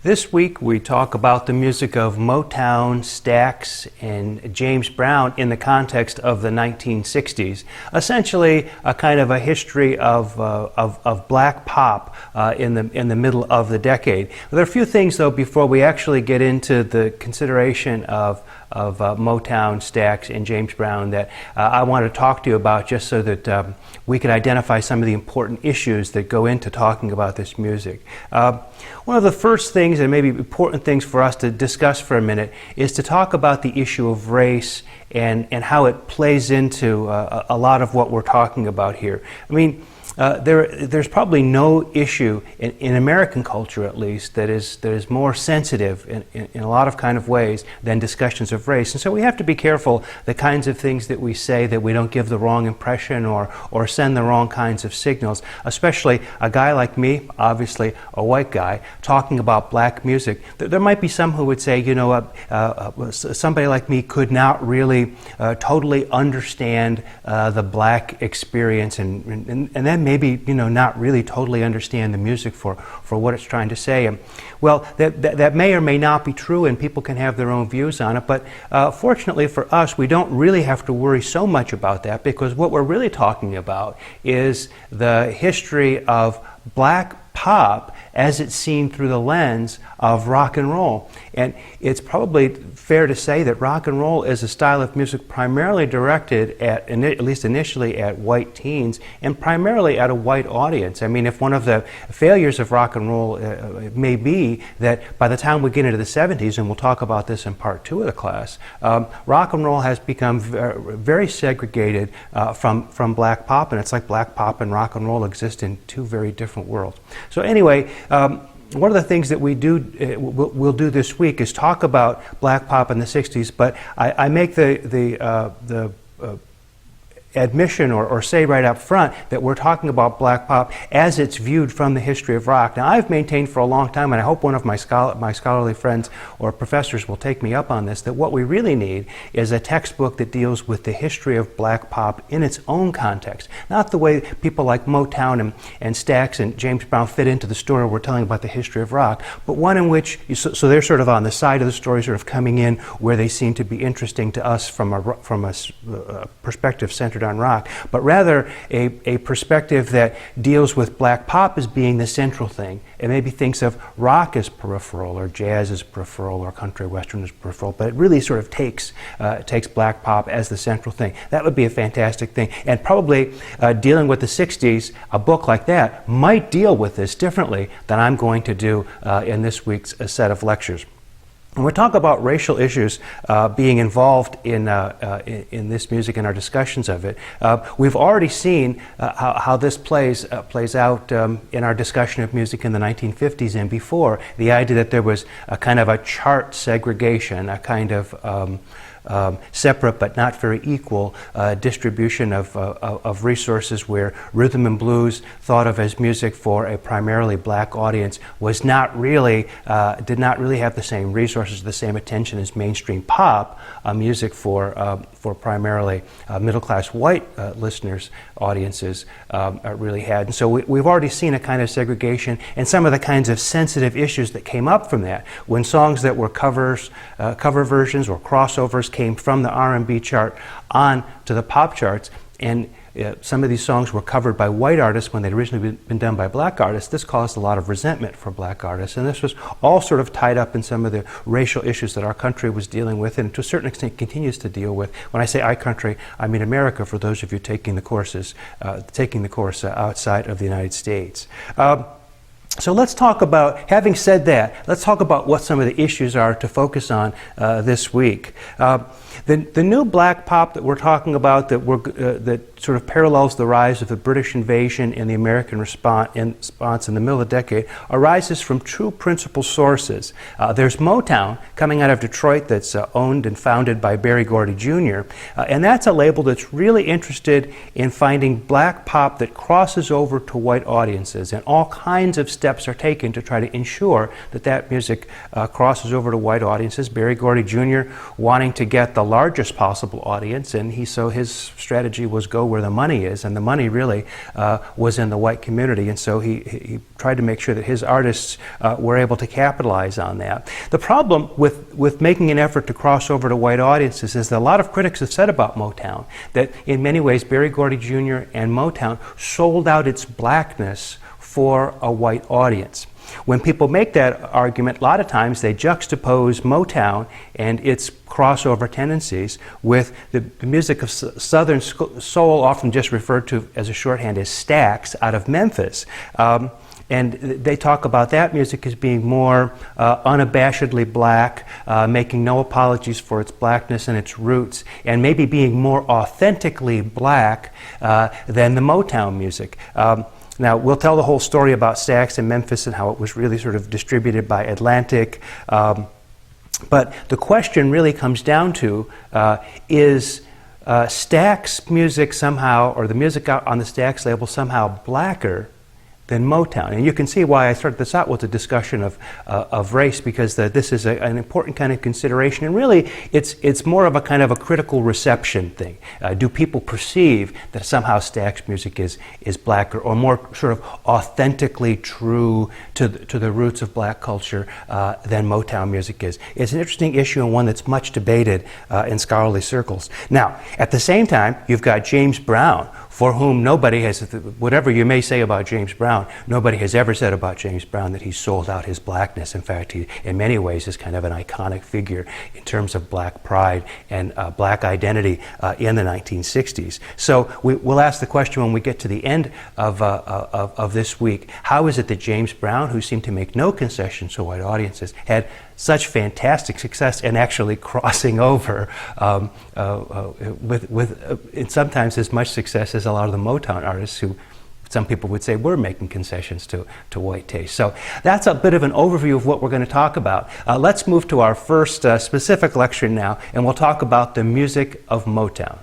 This week we talk about the music of Motown, Stax, and James Brown in the context of the 1960s. Essentially, a kind of a history of black pop in the middle of the decade. There are a few things, though, before we actually get into the consideration of Motown, Stax, and James Brown that I want to talk to you about, just so that we can identify some of the important issues that go into talking about this music. One of the first things, and maybe important things for us to discuss for a minute, is to talk about the issue of race and how it plays into a lot of what we're talking about here. I mean, there's probably no issue in American culture, at least, that is more sensitive in a lot of kind of ways than discussions of race. And so we have to be careful the kinds of things that we say, that we don't give the wrong impression or send the wrong kinds of signals. Especially a guy like me, obviously a white guy, talking about black music. There might be some who would say, you know, somebody like me could not really totally understand the black experience, and then maybe, you know, not really totally understand the music for what it's trying to say. And, well, that may or may not be true, and people can have their own views on it, but fortunately for us, we don't really have to worry so much about that, because what we're really talking about is the history of black pop as it's seen through the lens of rock and roll. And it's probably fair to say that rock and roll is a style of music primarily directed at least initially, at white teens, and primarily at a white audience. I mean, if one of the failures of rock and roll may be that by the time we get into the 70s, and we'll talk about this in part 2 of the class, rock and roll has become very segregated from black pop, and it's like black pop and rock and roll exist in two very different worlds. So anyway, one of the things that we'll do this week is talk about black pop in the 60s, but I make the admission or say right up front that we're talking about black pop as it's viewed from the history of rock. Now, I've maintained for a long time, and I hope one of my scholarly friends or professors will take me up on this, that what we really need is a textbook that deals with the history of black pop in its own context. Not the way people like Motown and Stax and James Brown fit into the story we're telling about the history of rock, but one in which, so they're sort of on the side of the story, sort of coming in where they seem to be interesting to us from a perspective centered on rock, but rather a perspective that deals with black pop as being the central thing, and maybe thinks of rock as peripheral, or jazz as peripheral, or country western as peripheral, but it really sort of takes black pop as the central thing. That would be a fantastic thing, and probably dealing with the 60s, a book like that might deal with this differently than I'm going to do in this week's set of lectures. When we talk about racial issues being involved in this music and our discussions of it, we've already seen how this plays out in our discussion of music in the 1950s and before. The idea that there was a kind of a chart segregation, a kind of separate but not very equal distribution of resources, where rhythm and blues, thought of as music for a primarily black audience, was not really did not really have the same resources, the same attention as mainstream pop music for primarily middle-class white listeners, audiences really had. And so we've already seen a kind of segregation and some of the kinds of sensitive issues that came up from that. When songs that were cover versions or crossovers came from the R&B chart on to the pop charts, and some of these songs were covered by white artists when they'd originally been done by black artists, this caused a lot of resentment for black artists. And this was all sort of tied up in some of the racial issues that our country was dealing with, and to a certain extent continues to deal with. When I say our country, I mean America, for those of you taking the course outside of the United States. So let's talk about, having said that, let's talk about what some of the issues are to focus on this week. The new black pop that we're talking about, that sort of parallels the rise of the British invasion and the American response in the middle of the decade, arises from two principal sources. There's Motown, coming out of Detroit, that's owned and founded by Berry Gordy Jr., and that's a label that's really interested in finding black pop that crosses over to white audiences, and all kinds of steps are taken to try to ensure that music crosses over to white audiences. Berry Gordy Jr. wanting to get the largest possible audience, and so his strategy was go where the money is, and the money really was in the white community, and so he tried to make sure that his artists were able to capitalize on that. The problem with making an effort to cross over to white audiences is that a lot of critics have said about Motown that in many ways Berry Gordy Jr. and Motown sold out its blackness for a white audience. When people make that argument, a lot of times they juxtapose Motown and its crossover tendencies with the music of Southern soul, often just referred to as a shorthand as Stax, out of Memphis. And they talk about that music as being more unabashedly black, making no apologies for its blackness and its roots, and maybe being more authentically black than the Motown music. Now, we'll tell the whole story about Stax in Memphis and how it was really sort of distributed by Atlantic. But the question really comes down to, is Stax music somehow, or the music out on the Stax label somehow blacker than Motown? And you can see why I started this out with a discussion of race, because this is an important kind of consideration, and really it's more of a kind of a critical reception thing. Do people perceive that somehow Stax music is blacker, or more sort of authentically true to the roots of black culture than Motown music is? It's an interesting issue, and one that's much debated in scholarly circles. Now, at the same time, you've got James Brown, for whom nobody has, whatever you may say about James Brown, nobody has ever said about James Brown that he sold out his blackness. In fact, he, in many ways, is kind of an iconic figure in terms of black pride and black identity in the 1960s. So we'll ask the question when we get to the end of this week: how is it that James Brown, who seemed to make no concessions to white audiences, had such fantastic success and actually crossing over with sometimes as much success as a lot of the Motown artists who some people would say were making concessions to white taste. So that's a bit of an overview of what we're going to talk about. Let's move to our first specific lecture now, and we'll talk about the music of Motown.